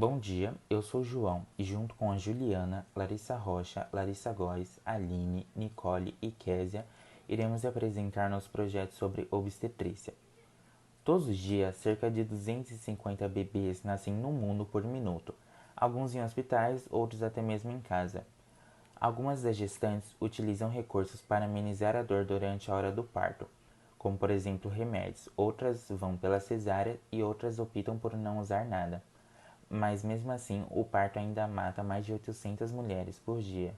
Bom dia, eu sou o João e junto com a Juliana, Larissa Rocha, Larissa Góes, Aline, Nicole e Késia, iremos apresentar nosso projeto sobre obstetrícia. Todos os dias, cerca de 250 bebês nascem no mundo por minuto, alguns em hospitais, outros até mesmo em casa. Algumas das gestantes utilizam recursos para amenizar a dor durante a hora do parto, como por exemplo remédios, outras vão pela cesárea e outras optam por não usar nada. Mas mesmo assim, o parto ainda mata mais de 800 mulheres por dia.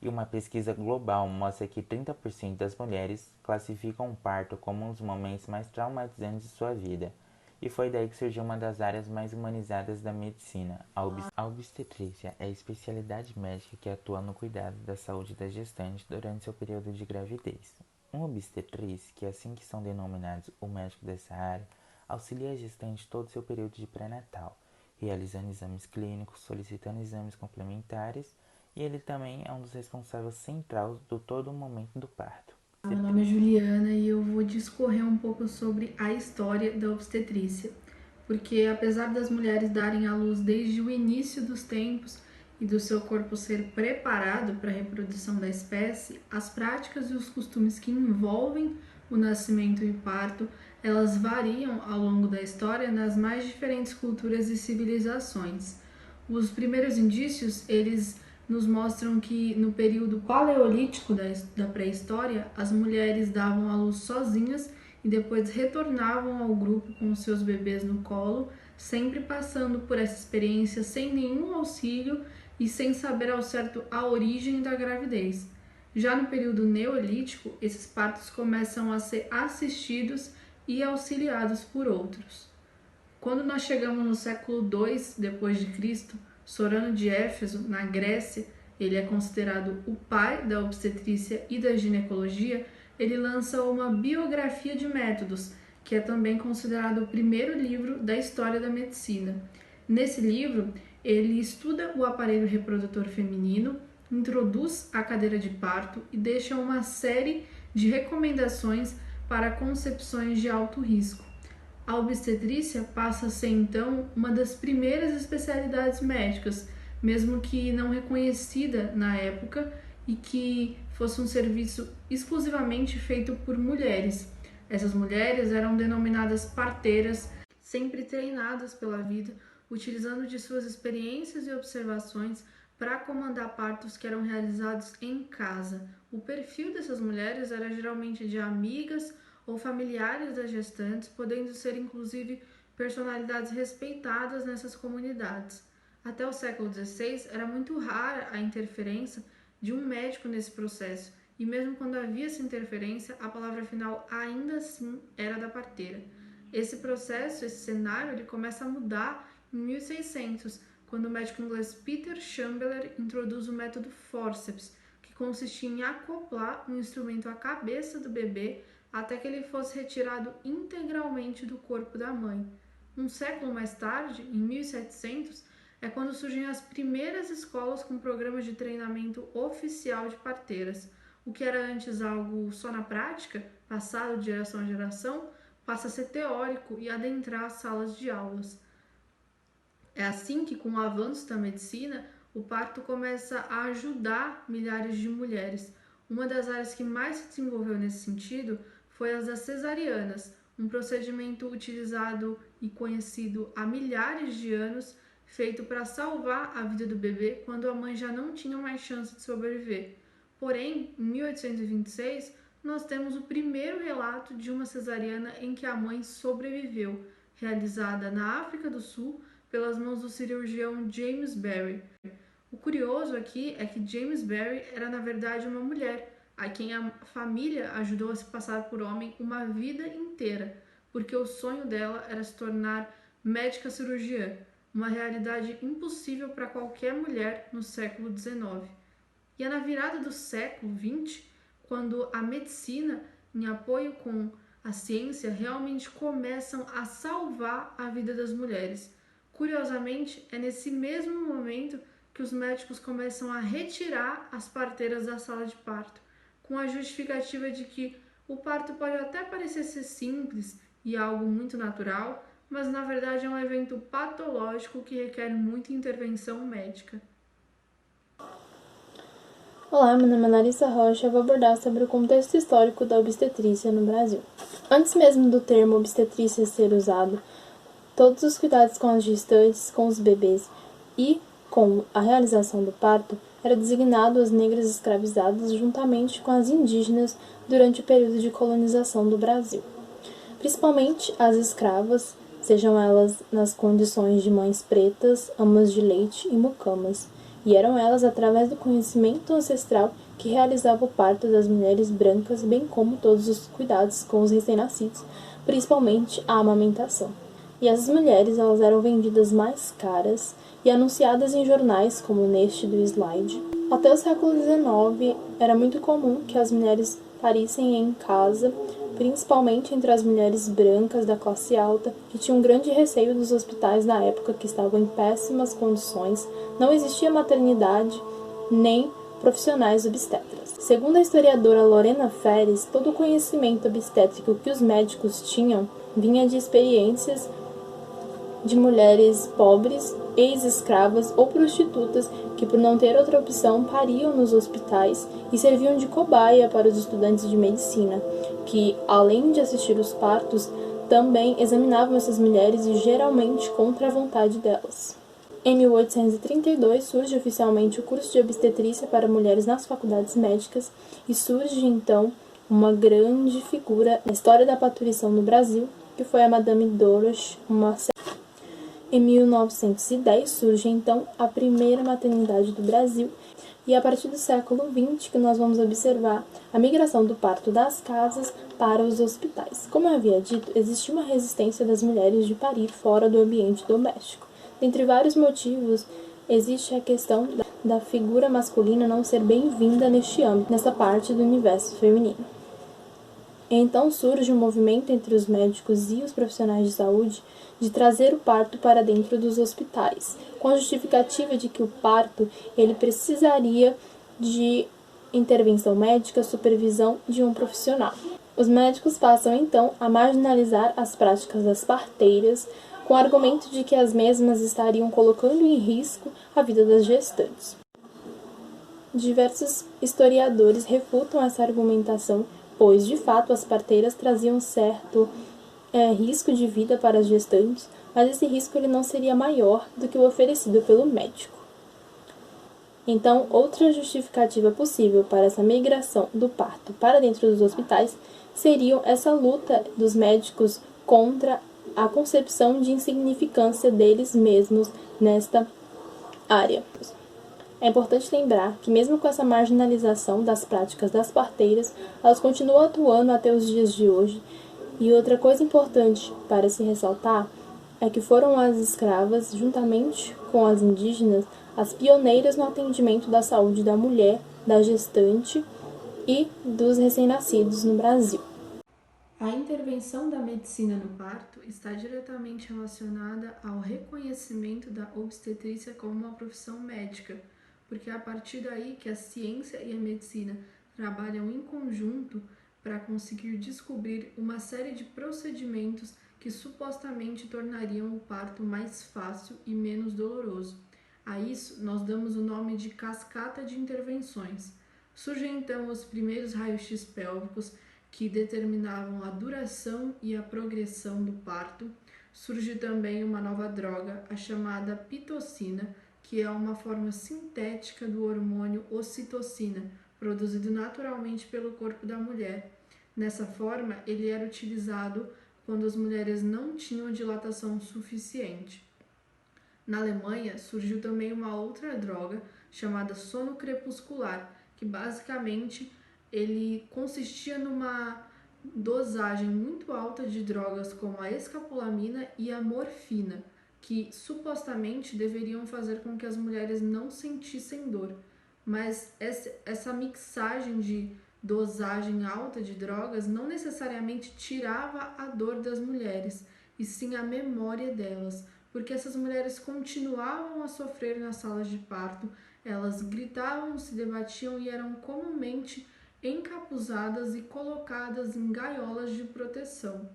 E uma pesquisa global mostra que 30% das mulheres classificam o parto como um dos momentos mais traumatizantes de sua vida. E foi daí que surgiu uma das áreas mais humanizadas da medicina. A obstetrícia é a especialidade médica que atua no cuidado da saúde da gestante durante seu período de gravidez. Um obstetriz, que é assim que são denominados o médico dessa área, auxilia a gestante todo o seu período de pré-natal, realizando exames clínicos, solicitando exames complementares, e ele também é um dos responsáveis centrais do todo o momento do parto. Meu nome é Juliana e eu vou discorrer um pouco sobre a história da obstetrícia, porque apesar das mulheres darem à luz desde o início dos tempos e do seu corpo ser preparado para a reprodução da espécie, as práticas e os costumes que envolvem o nascimento e o parto, elas variam ao longo da história nas mais diferentes culturas e civilizações. Os primeiros indícios, eles nos mostram que no período paleolítico da pré-história, as mulheres davam à luz sozinhas e depois retornavam ao grupo com seus bebês no colo, sempre passando por essa experiência sem nenhum auxílio e sem saber ao certo a origem da gravidez. Já no período neolítico, esses partos começam a ser assistidos e auxiliados por outros. Quando nós chegamos no século II depois de Cristo, Sorano de Éfeso, na Grécia, ele é considerado o pai da obstetrícia e da ginecologia. Ele lança uma biografia de métodos, que é também considerado o primeiro livro da história da medicina. Nesse livro, ele estuda o aparelho reprodutor feminino, introduz a cadeira de parto e deixa uma série de recomendações para concepções de alto risco. A obstetrícia passa a ser então uma das primeiras especialidades médicas, mesmo que não reconhecida na época, e que fosse um serviço exclusivamente feito por mulheres. Essas mulheres eram denominadas parteiras, sempre treinadas pela vida, utilizando de suas experiências e observações para comandar partos que eram realizados em casa. O perfil dessas mulheres era geralmente de amigas ou familiares das gestantes, podendo ser inclusive personalidades respeitadas nessas comunidades. Até o século XVI era muito rara a interferência de um médico nesse processo, e mesmo quando havia essa interferência, a palavra final ainda assim era da parteira. Esse processo, esse cenário, ele começa a mudar em 1600, quando o médico inglês Peter Chamberlain introduz o método forceps, que consistia em acoplar um instrumento à cabeça do bebê até que ele fosse retirado integralmente do corpo da mãe. Um século mais tarde, em 1700, é quando surgem as primeiras escolas com programas de treinamento oficial de parteiras. O que era antes algo só na prática, passado de geração a geração, passa a ser teórico e adentrar as salas de aulas. É assim que, com o avanço da medicina, o parto começa a ajudar milhares de mulheres. Uma das áreas que mais se desenvolveu nesse sentido foi as das cesarianas, um procedimento utilizado e conhecido há milhares de anos, feito para salvar a vida do bebê quando a mãe já não tinha mais chance de sobreviver. Porém, em 1826, nós temos o primeiro relato de uma cesariana em que a mãe sobreviveu, realizada na África do Sul pelas mãos do cirurgião James Berry. O curioso aqui é que James Berry era na verdade uma mulher, a quem a família ajudou a se passar por homem uma vida inteira, porque o sonho dela era se tornar médica cirurgiã, uma realidade impossível para qualquer mulher no século XIX. E é na virada do século XX, quando a medicina, em apoio com a ciência, realmente começam a salvar a vida das mulheres. Curiosamente, é nesse mesmo momento que os médicos começam a retirar as parteiras da sala de parto, com a justificativa de que o parto pode até parecer ser simples e algo muito natural, mas na verdade é um evento patológico que requer muita intervenção médica. Olá, meu nome é Larissa Rocha e eu vou abordar sobre o contexto histórico da obstetrícia no Brasil. Antes mesmo do termo obstetrícia ser usado, todos os cuidados com as gestantes, com os bebês e com a realização do parto era designado às negras escravizadas juntamente com as indígenas durante o período de colonização do Brasil. Principalmente as escravas, sejam elas nas condições de mães pretas, amas de leite e mucamas, e eram elas através do conhecimento ancestral que realizava o parto das mulheres brancas, bem como todos os cuidados com os recém-nascidos, principalmente a amamentação. E essas mulheres elas eram vendidas mais caras e anunciadas em jornais como neste do slide. Até o século XIX era muito comum que as mulheres parissem em casa, principalmente entre as mulheres brancas da classe alta, que tinham grande receio dos hospitais na época que estavam em péssimas condições, não existia maternidade nem profissionais obstetras. Segundo a historiadora Lorena Feres, todo o conhecimento obstétrico que os médicos tinham vinha de experiências de mulheres pobres, ex-escravas ou prostitutas que, por não ter outra opção, pariam nos hospitais e serviam de cobaia para os estudantes de medicina, que, além de assistir os partos, também examinavam essas mulheres e geralmente contra a vontade delas. Em 1832 surge oficialmente o curso de obstetrícia para mulheres nas faculdades médicas e surge então uma grande figura na história da parturição no Brasil, que foi a Madame Dorothée, uma. Em 1910 surge então a primeira maternidade do Brasil e a partir do século XX que nós vamos observar a migração do parto das casas para os hospitais. Como eu havia dito, existe uma resistência das mulheres de parir fora do ambiente doméstico. Dentre vários motivos, existe a questão da figura masculina não ser bem-vinda neste âmbito, nessa parte do universo feminino. Então surge um movimento entre os médicos e os profissionais de saúde de trazer o parto para dentro dos hospitais, com a justificativa de que o parto ele precisaria de intervenção médica, supervisão de um profissional. Os médicos passam então a marginalizar as práticas das parteiras, com o argumento de que as mesmas estariam colocando em risco a vida das gestantes. Diversos historiadores refutam essa argumentação, pois, de fato, as parteiras traziam certo risco de vida para as gestantes, mas esse risco ele não seria maior do que o oferecido pelo médico. Então, outra justificativa possível para essa migração do parto para dentro dos hospitais seria essa luta dos médicos contra a concepção de insignificância deles mesmos nesta área. É importante lembrar que mesmo com essa marginalização das práticas das parteiras, elas continuam atuando até os dias de hoje. E outra coisa importante para se ressaltar é que foram as escravas, juntamente com as indígenas, as pioneiras no atendimento da saúde da mulher, da gestante e dos recém-nascidos no Brasil. A intervenção da medicina no parto está diretamente relacionada ao reconhecimento da obstetrícia como uma profissão médica, porque é a partir daí que a ciência e a medicina trabalham em conjunto para conseguir descobrir uma série de procedimentos que supostamente tornariam o parto mais fácil e menos doloroso. A isso nós damos o nome de cascata de intervenções. Surgem então os primeiros raios-x pélvicos que determinavam a duração e a progressão do parto. Surge também uma nova droga, a chamada pitocina, que é uma forma sintética do hormônio ocitocina, produzido naturalmente pelo corpo da mulher. Nessa forma, ele era utilizado quando as mulheres não tinham dilatação suficiente. Na Alemanha, surgiu também uma outra droga chamada sono crepuscular, que basicamente ele consistia numa dosagem muito alta de drogas como a escapolamina e a morfina, que supostamente deveriam fazer com que as mulheres não sentissem dor. Mas essa mixagem de dosagem alta de drogas não necessariamente tirava a dor das mulheres, e sim a memória delas, porque essas mulheres continuavam a sofrer nas salas de parto, elas gritavam, se debatiam e eram comumente encapuzadas e colocadas em gaiolas de proteção.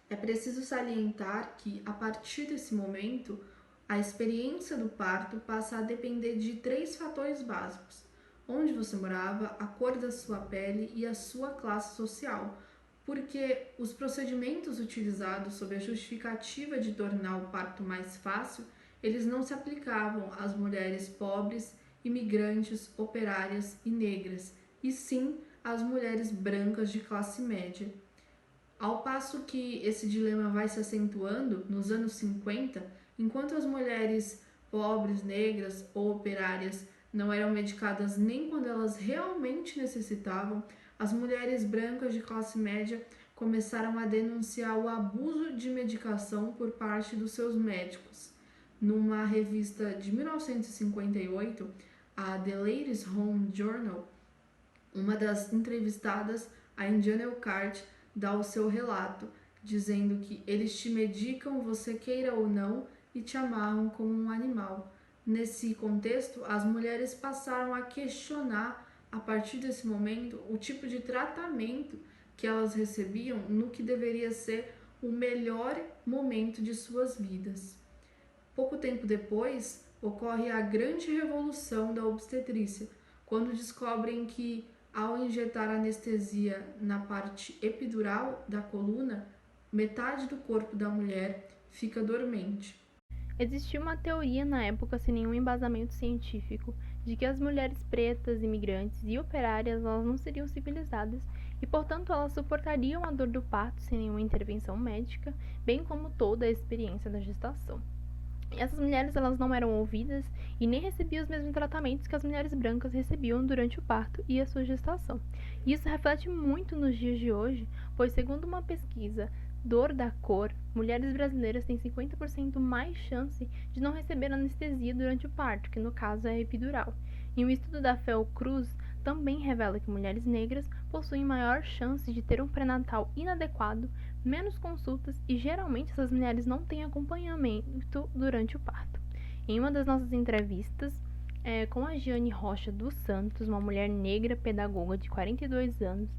É preciso salientar que, a partir desse momento, a experiência do parto passa a depender de 3 fatores básicos: onde você morava, a cor da sua pele e a sua classe social, porque os procedimentos utilizados sob a justificativa de tornar o parto mais fácil, eles não se aplicavam às mulheres pobres, imigrantes, operárias e negras, e sim às mulheres brancas de classe média. Ao passo que esse dilema vai se acentuando nos anos 50, enquanto as mulheres pobres, negras ou operárias não eram medicadas nem quando elas realmente necessitavam, as mulheres brancas de classe média começaram a denunciar o abuso de medicação por parte dos seus médicos. Numa revista de 1958, a The Ladies' Home Journal, uma das entrevistadas, a Indiana Elkhart, dá o seu relato, dizendo que eles te medicam, você queira ou não, e te amarram como um animal. Nesse contexto, as mulheres passaram a questionar, a partir desse momento, o tipo de tratamento que elas recebiam no que deveria ser o melhor momento de suas vidas. Pouco tempo depois, ocorre a grande revolução da obstetrícia, quando descobrem que, ao injetar anestesia na parte epidural da coluna, metade do corpo da mulher fica dormente. Existia uma teoria na época, sem nenhum embasamento científico, de que as mulheres pretas, imigrantes e operárias elas não seriam civilizadas e, portanto, elas suportariam a dor do parto sem nenhuma intervenção médica, bem como toda a experiência da gestação. E essas mulheres elas não eram ouvidas e nem recebiam os mesmos tratamentos que as mulheres brancas recebiam durante o parto e a sua gestação. E isso reflete muito nos dias de hoje, pois, segundo uma pesquisa Dor da Cor, mulheres brasileiras têm 50% mais chance de não receber anestesia durante o parto, que no caso é epidural. E um estudo da Fiocruz também revela que mulheres negras possuem maior chance de ter um pré-natal inadequado, menos consultas e geralmente essas mulheres não têm acompanhamento durante o parto. Em uma das nossas entrevistas com a Giane Rocha dos Santos, uma mulher negra pedagoga de 42 anos,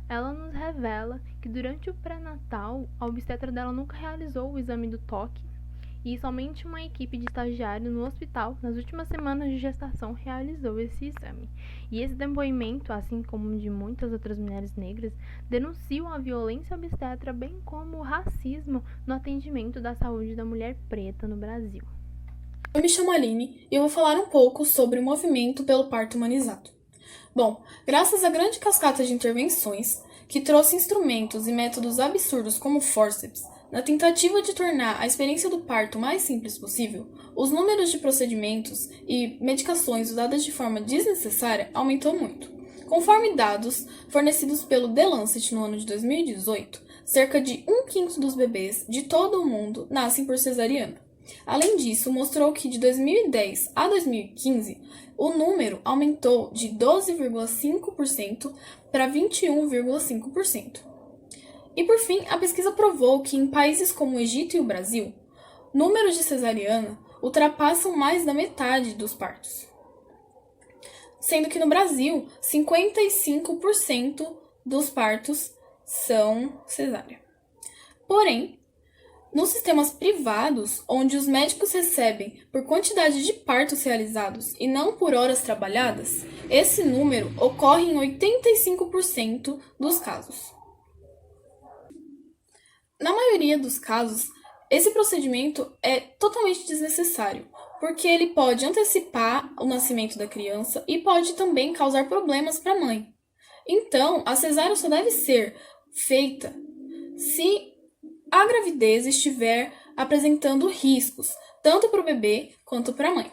ela nos revela que durante o pré-natal a obstetra dela nunca realizou o exame do toque e somente uma equipe de estagiários no hospital, nas últimas semanas de gestação, realizou esse exame. E esse depoimento, assim como de muitas outras mulheres negras, denunciam a violência obstétrica, bem como o racismo no atendimento da saúde da mulher preta no Brasil. Eu me chamo Aline e eu vou falar um pouco sobre o movimento pelo parto humanizado. Bom, graças à grande cascata de intervenções, que trouxe instrumentos e métodos absurdos como fórceps, na tentativa de tornar a experiência do parto mais simples possível, os números de procedimentos e medicações usadas de forma desnecessária aumentou muito. Conforme dados fornecidos pelo The Lancet no ano de 2018, cerca de 1/5 dos bebês de todo o mundo nascem por cesariana. Além disso, mostrou que de 2010 a 2015, o número aumentou de 12,5% para 21,5%. E por fim, a pesquisa provou que em países como o Egito e o Brasil, números de cesariana ultrapassam mais da metade dos partos. Sendo que no Brasil, 55% dos partos são cesárea. Porém, nos sistemas privados, onde os médicos recebem por quantidade de partos realizados e não por horas trabalhadas, esse número ocorre em 85% dos casos. Na maioria dos casos, esse procedimento é totalmente desnecessário, porque ele pode antecipar o nascimento da criança e pode também causar problemas para a mãe. Então, a cesárea só deve ser feita se a gravidez estiver apresentando riscos, tanto para o bebê quanto para a mãe.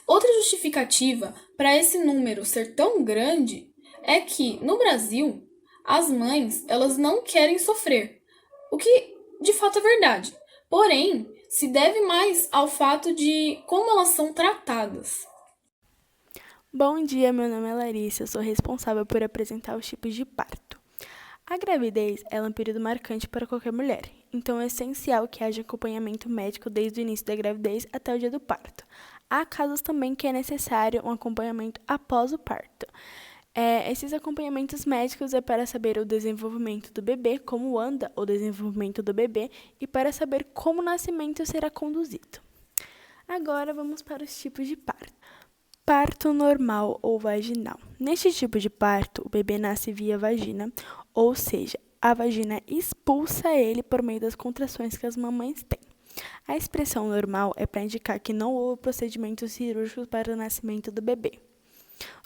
Outra justificativa para esse número ser tão grande é que, no Brasil, as mães elas não querem sofrer, o que de fato é verdade. Porém, se deve mais ao fato de como elas são tratadas. Bom dia, meu nome é Larissa, eu sou responsável por apresentar os tipos de parto. A gravidez é um período marcante para qualquer mulher, então é essencial que haja acompanhamento médico desde o início da gravidez até o dia do parto. Há casos também que é necessário um acompanhamento após o parto. Esses acompanhamentos médicos é para saber o desenvolvimento do bebê, como anda o desenvolvimento do bebê, e para saber como o nascimento será conduzido. Agora vamos para os tipos de parto. Parto normal ou vaginal. Neste tipo de parto, o bebê nasce via vagina, ou seja, a vagina expulsa ele por meio das contrações que as mamães têm. A expressão normal é para indicar que não houve procedimentos cirúrgicos para o nascimento do bebê.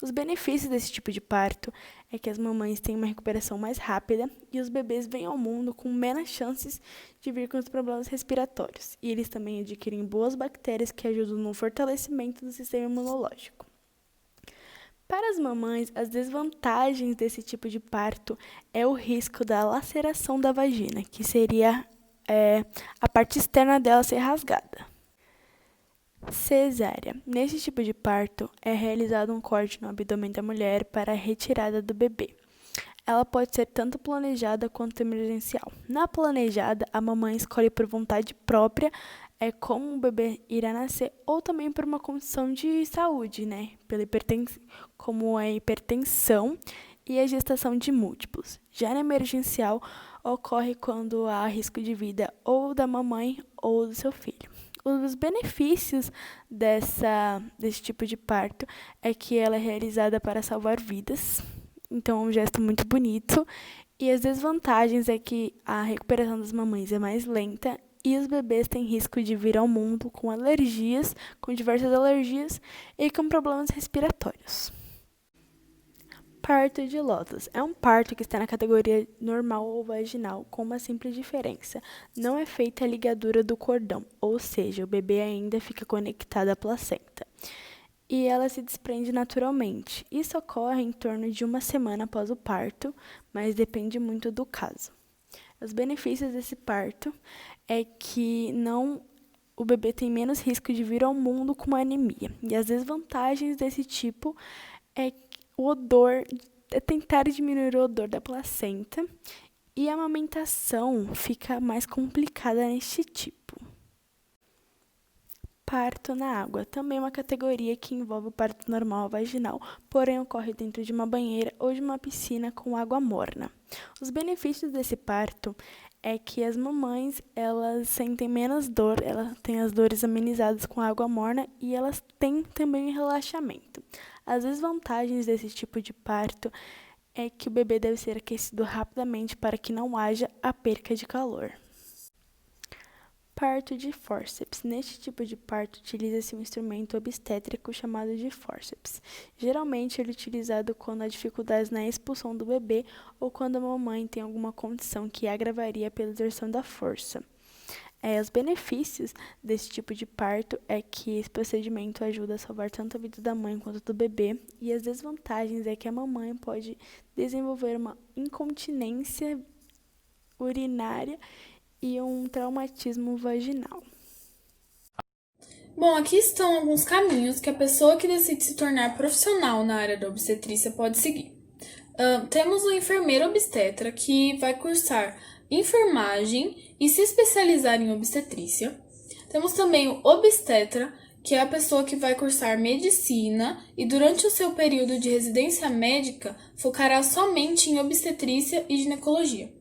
Os benefícios desse tipo de parto é que as mamães têm uma recuperação mais rápida e os bebês vêm ao mundo com menos chances de vir com os problemas respiratórios. E eles também adquirem boas bactérias que ajudam no fortalecimento do sistema imunológico. Para as mamães, as desvantagens desse tipo de parto é o risco da laceração da vagina, que seria a parte externa dela ser rasgada. Cesárea. Nesse tipo de parto, é realizado um corte no abdômen da mulher para a retirada do bebê. Ela pode ser tanto planejada quanto emergencial. Na planejada, a mamãe escolhe por vontade própria como o bebê irá nascer ou também por uma condição de saúde, como a hipertensão e a gestação de múltiplos. Já na emergencial, ocorre quando há risco de vida ou da mamãe ou do seu filho. Os benefícios desse tipo de parto é que ela é realizada para salvar vidas, então é um gesto muito bonito. E as desvantagens é que a recuperação das mamães é mais lenta e os bebês têm risco de vir ao mundo com alergias, com diversas alergias e com problemas respiratórios. Parto de lótus. É um parto que está na categoria normal ou vaginal, com uma simples diferença. Não é feita a ligadura do cordão, ou seja, o bebê ainda fica conectado à placenta. E ela se desprende naturalmente. Isso ocorre em torno de 1 semana após o parto, mas depende muito do caso. Os benefícios desse parto é que o bebê tem menos risco de vir ao mundo com uma anemia. E as desvantagens desse tipo é o odor, tentar diminuir o odor da placenta, e a amamentação fica mais complicada neste tipo. Parto na água, também uma categoria que envolve o parto normal vaginal, porém ocorre dentro de uma banheira ou de uma piscina com água morna. Os benefícios desse parto é que as mamães, elas sentem menos dor, elas têm as dores amenizadas com água morna e elas têm também relaxamento. As desvantagens desse tipo de parto é que o bebê deve ser aquecido rapidamente para que não haja a perca de calor. Parto de fórceps. Neste tipo de parto, utiliza-se um instrumento obstétrico chamado de fórceps. Geralmente, ele é utilizado quando há dificuldades na expulsão do bebê ou quando a mamãe tem alguma condição que agravaria pela exerção da força. Os benefícios desse tipo de parto é que esse procedimento ajuda a salvar tanto a vida da mãe quanto do bebê, e as desvantagens é que a mamãe pode desenvolver uma incontinência urinária e um traumatismo vaginal. Bom, aqui estão alguns caminhos que a pessoa que decide se tornar profissional na área da obstetrícia pode seguir. Temos o enfermeiro obstetra, que vai cursar enfermagem e se especializar em obstetrícia. Temos também o obstetra, que é a pessoa que vai cursar medicina e durante o seu período de residência médica focará somente em obstetrícia e ginecologia.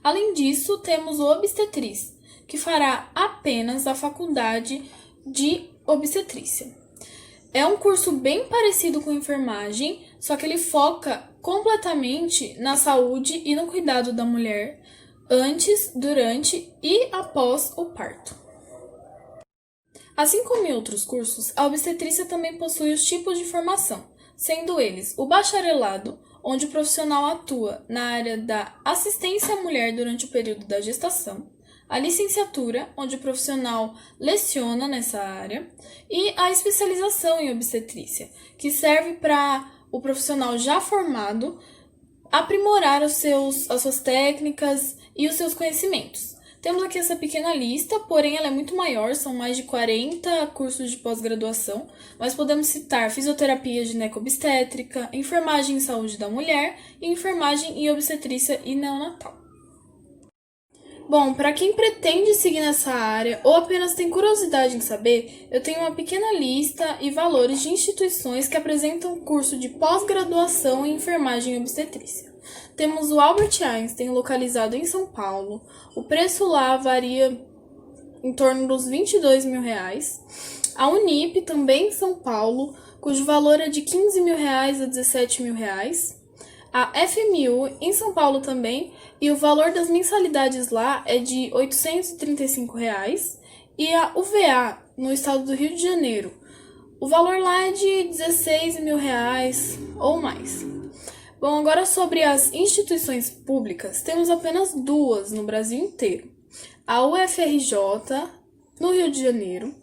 Além disso, temos o obstetriz, que fará apenas a faculdade de obstetrícia. É um curso bem parecido com enfermagem, só que ele foca completamente na saúde e no cuidado da mulher antes, durante e após o parto. Assim como em outros cursos, a obstetrícia também possui os tipos de formação, sendo eles o bacharelado, onde o profissional atua na área da assistência à mulher durante o período da gestação, a licenciatura, onde o profissional leciona nessa área, e a especialização em obstetrícia, que serve para o profissional já formado aprimorar as suas técnicas e os seus conhecimentos. Temos aqui essa pequena lista, porém ela é muito maior, são mais de 40 cursos de pós-graduação, mas podemos citar fisioterapia gineco-obstétrica, enfermagem em saúde da mulher e enfermagem em obstetrícia e neonatal. Bom, para quem pretende seguir nessa área ou apenas tem curiosidade em saber, eu tenho uma pequena lista e valores de instituições que apresentam curso de pós-graduação em enfermagem e obstetrícia. Temos o Albert Einstein, localizado em São Paulo. O preço lá varia em torno dos R$ 22.000. A Unip, também em São Paulo, cujo valor é de R$ 15.000 a R$ 17.000. A FMU, em São Paulo também, e o valor das mensalidades lá é de R$ 835. E a UVA, no estado do Rio de Janeiro, o valor lá é de R$ 16.000 ou mais. Bom, agora sobre as instituições públicas, temos apenas duas no Brasil inteiro. A UFRJ, no Rio de Janeiro,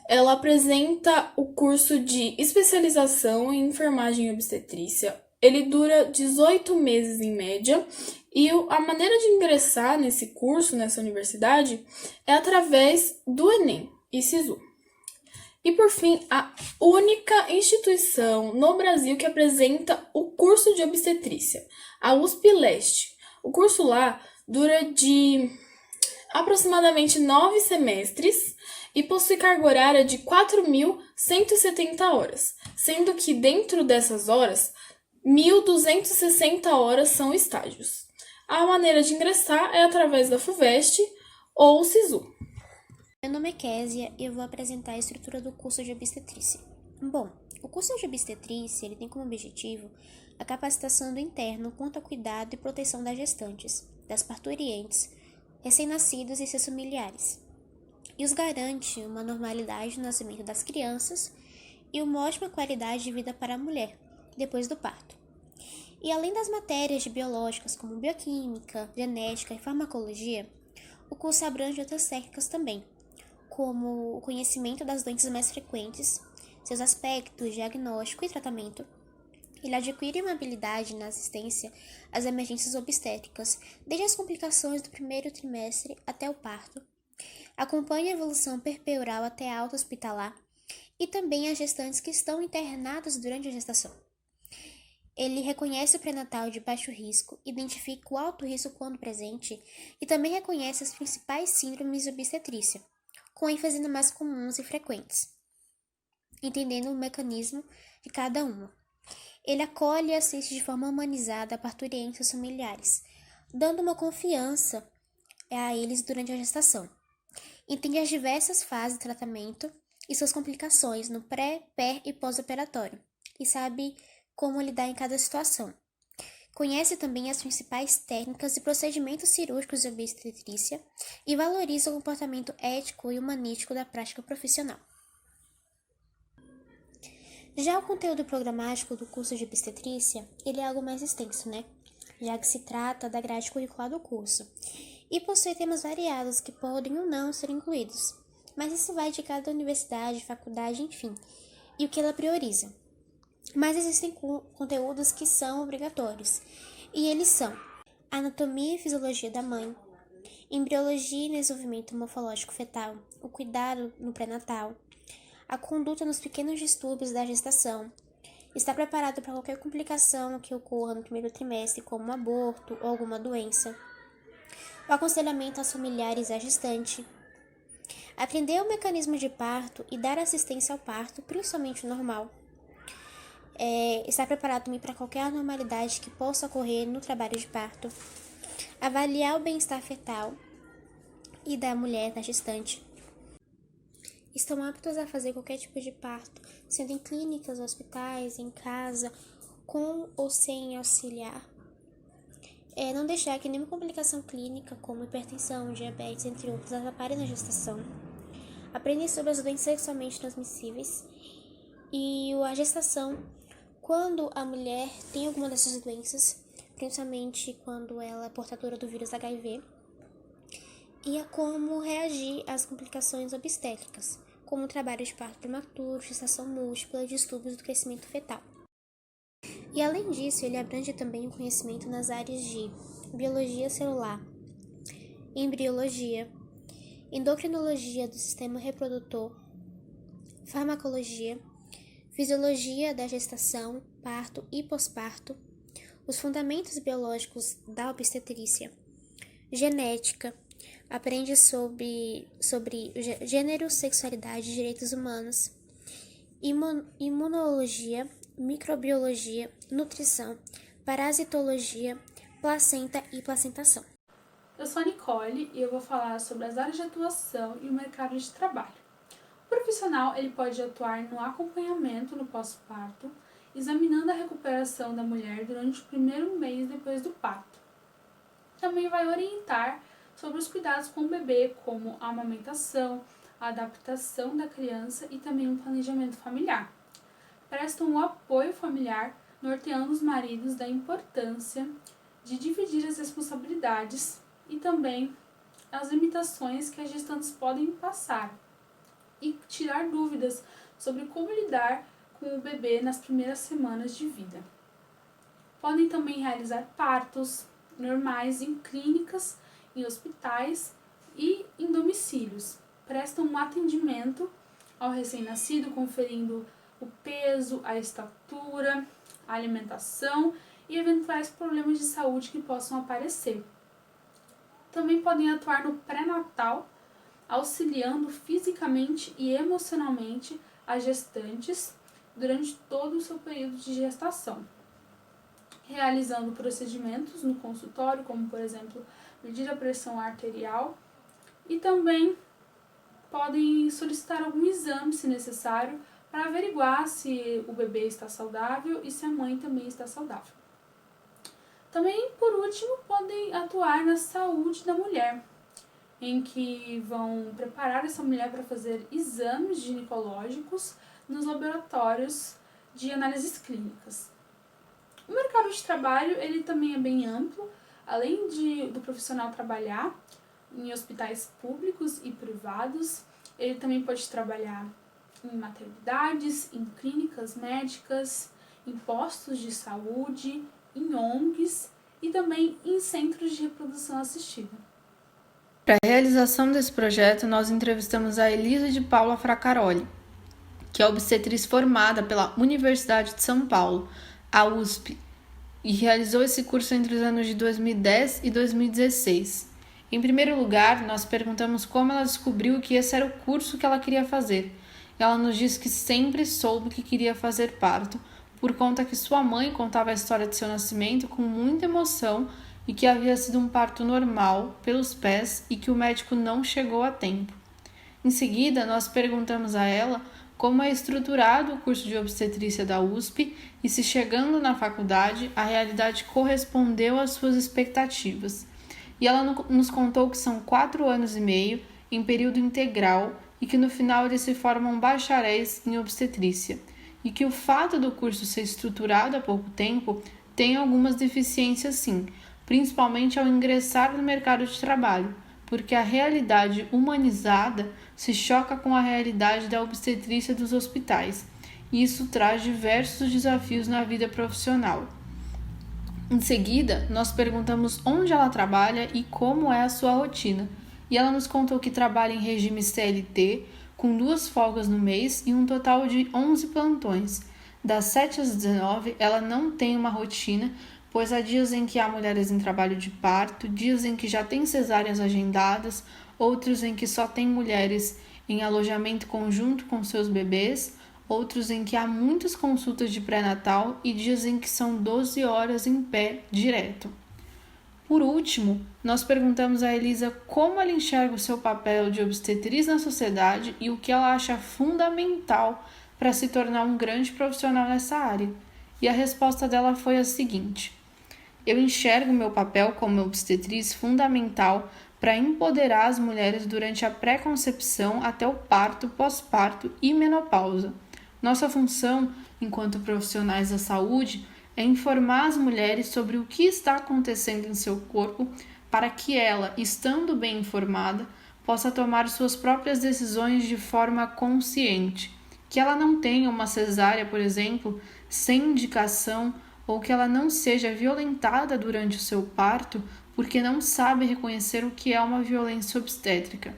ela apresenta o curso de especialização em enfermagem e obstetrícia. Ele dura 18 meses em média e a maneira de ingressar nesse curso, nessa universidade, é através do Enem e SISU. E por fim, a única instituição no Brasil que apresenta o curso de obstetrícia, a USP Leste. O curso lá dura de aproximadamente 9 semestres e possui carga horária de 4.170 horas, sendo que dentro dessas horas, 1.260 horas são estágios. A maneira de ingressar é através da FUVEST ou SISU. Meu nome é Késia e eu vou apresentar a estrutura do curso de obstetrícia. Bom, o curso de obstetrícia ele tem como objetivo a capacitação do interno quanto ao cuidado e proteção das gestantes, das parturientes, recém-nascidos e seus familiares, e os garante uma normalidade no nascimento das crianças e uma ótima qualidade de vida para a mulher, depois do parto. E além das matérias de biológicas como bioquímica, genética e farmacologia, o curso abrange outras técnicas também, como o conhecimento das doenças mais frequentes, seus aspectos, diagnóstico e tratamento. Ele adquire uma habilidade na assistência às emergências obstétricas, desde as complicações do primeiro trimestre até o parto. Acompanha a evolução perpeural até a alta hospitalar e também as gestantes que estão internadas durante a gestação. Ele reconhece o pré-natal de baixo risco, identifica o alto risco quando presente e também reconhece as principais síndromes de obstetrícia, com ênfase nas mais comuns e frequentes, entendendo o mecanismo de cada uma. Ele acolhe e assiste de forma humanizada a parturientes familiares, dando uma confiança a eles durante a gestação. Entende as diversas fases do tratamento e suas complicações no pré, e pós-operatório, e sabe como lidar em cada situação. Conhece também as principais técnicas e procedimentos cirúrgicos de obstetrícia e valoriza o comportamento ético e humanístico da prática profissional. Já o conteúdo programático do curso de obstetrícia, ele é algo mais extenso, Já que se trata da grade curricular do curso, e possui temas variados que podem ou não ser incluídos, mas isso vai de cada universidade, faculdade, enfim, e o que ela prioriza. Mas existem conteúdos que são obrigatórios, e eles são anatomia e fisiologia da mãe, embriologia e desenvolvimento morfológico fetal, o cuidado no pré-natal, a conduta nos pequenos distúrbios da gestação, estar preparado para qualquer complicação que ocorra no primeiro trimestre, como um aborto ou alguma doença, o aconselhamento aos familiares da gestante, aprender o mecanismo de parto e dar assistência ao parto, principalmente o normal, estar preparado também para qualquer anormalidade que possa ocorrer no trabalho de parto, avaliar o bem-estar fetal e da mulher, da gestante. Estão aptos a fazer qualquer tipo de parto, sendo em clínicas, hospitais, em casa, com ou sem auxiliar. Não deixar que nenhuma complicação clínica, como hipertensão, diabetes, entre outros, atrapalhe na gestação. Aprender sobre as doenças sexualmente transmissíveis e a gestação, quando a mulher tem alguma dessas doenças, principalmente quando ela é portadora do vírus HIV, e a como reagir às complicações obstétricas, como o trabalho de parto prematuro, gestação múltipla e distúrbios do crescimento fetal. E além disso, ele abrange também o conhecimento nas áreas de biologia celular, embriologia, endocrinologia do sistema reprodutor, farmacologia, fisiologia da gestação, parto e pós-parto, os fundamentos biológicos da obstetrícia, genética, aprende sobre gênero, sexualidade, direitos humanos, imunologia, microbiologia, nutrição, parasitologia, placenta e placentação. Eu sou a Nicole e eu vou falar sobre as áreas de atuação e o mercado de trabalho. O profissional ele pode atuar no acompanhamento no pós-parto, examinando a recuperação da mulher durante o primeiro mês depois do parto. Também vai orientar sobre os cuidados com o bebê, como a amamentação, a adaptação da criança e também um planejamento familiar. Prestam o apoio familiar, norteando os maridos da importância de dividir as responsabilidades e também as limitações que as gestantes podem passar e tirar dúvidas sobre como lidar com o bebê nas primeiras semanas de vida. Podem também realizar partos normais em clínicas, em hospitais e em domicílios. Prestam um atendimento ao recém-nascido, conferindo o peso, a estatura, a alimentação e eventuais problemas de saúde que possam aparecer. Também podem atuar no pré-natal, auxiliando fisicamente e emocionalmente as gestantes durante todo o seu período de gestação, realizando procedimentos no consultório, como por exemplo, medir a pressão arterial, e também podem solicitar algum exame, se necessário, para averiguar se o bebê está saudável e se a mãe também está saudável. Também, por último, podem atuar na saúde da mulher, em que vão preparar essa mulher para fazer exames ginecológicos nos laboratórios de análises clínicas. O mercado de trabalho ele também é bem amplo, além do profissional trabalhar em hospitais públicos e privados, ele também pode trabalhar em maternidades, em clínicas médicas, em postos de saúde, em ONGs e também em centros de reprodução assistida. Para a realização desse projeto, nós entrevistamos a Elisa de Paula Fracaroli, que é obstetriz formada pela Universidade de São Paulo, a USP, e realizou esse curso entre os anos de 2010 e 2016. Em primeiro lugar, nós perguntamos como ela descobriu que esse era o curso que ela queria fazer. Ela nos disse que sempre soube que queria fazer parto, por conta que sua mãe contava a história de seu nascimento com muita emoção e que havia sido um parto normal, pelos pés, e que o médico não chegou a tempo. Em seguida, nós perguntamos a ela como é estruturado o curso de obstetrícia da USP e se, chegando na faculdade, a realidade correspondeu às suas expectativas. E ela nos contou que são 4 anos e meio, em período integral, e que no final eles se formam bacharéis em obstetrícia, e que o fato do curso ser estruturado há pouco tempo tem algumas deficiências sim, principalmente ao ingressar no mercado de trabalho, porque a realidade humanizada se choca com a realidade da obstetrícia dos hospitais, e isso traz diversos desafios na vida profissional. Em seguida, nós perguntamos onde ela trabalha e como é a sua rotina, e ela nos contou que trabalha em regime CLT, com 2 folgas no mês e um total de 11 plantões. Das 7 às 19, ela não tem uma rotina, pois há dias em que há mulheres em trabalho de parto, dias em que já tem cesáreas agendadas, outros em que só tem mulheres em alojamento conjunto com seus bebês, outros em que há muitas consultas de pré-natal e dias em que são 12 horas em pé direto. Por último, nós perguntamos a Elisa como ela enxerga o seu papel de obstetriz na sociedade e o que ela acha fundamental para se tornar um grande profissional nessa área. E a resposta dela foi a seguinte: eu enxergo meu papel como obstetriz fundamental para empoderar as mulheres durante a pré-concepção até o parto, pós-parto e menopausa. Nossa função, enquanto profissionais da saúde, é informar as mulheres sobre o que está acontecendo em seu corpo para que ela, estando bem informada, possa tomar suas próprias decisões de forma consciente. Que ela não tenha uma cesárea, por exemplo, sem indicação, ou que ela não seja violentada durante o seu parto porque não sabe reconhecer o que é uma violência obstétrica.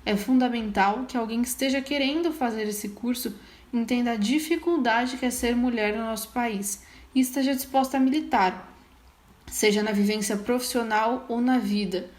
É fundamental que alguém que esteja querendo fazer esse curso entenda a dificuldade que é ser mulher no nosso país e esteja disposta a militar, seja na vivência profissional ou na vida,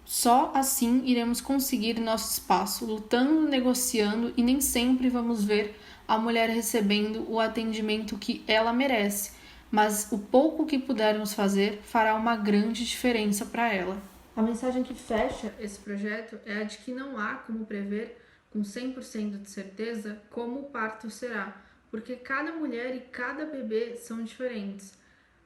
Só assim iremos conseguir nosso espaço, lutando, negociando, e nem sempre vamos ver a mulher recebendo o atendimento que ela merece, mas o pouco que pudermos fazer fará uma grande diferença para ela. A mensagem que fecha esse projeto é a de que não há como prever com 100% de certeza como o parto será, porque cada mulher e cada bebê são diferentes.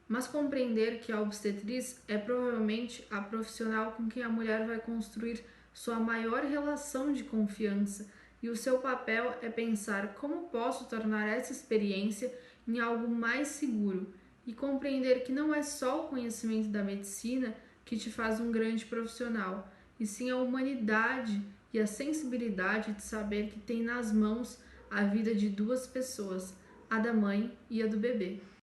Mas compreender que a obstetriz é provavelmente a profissional com quem a mulher vai construir sua maior relação de confiança, e o seu papel é pensar como posso tornar essa experiência em algo mais seguro, e compreender que não é só o conhecimento da medicina que te faz um grande profissional, e sim a humanidade e a sensibilidade de saber que tem nas mãos a vida de duas pessoas, a da mãe e a do bebê.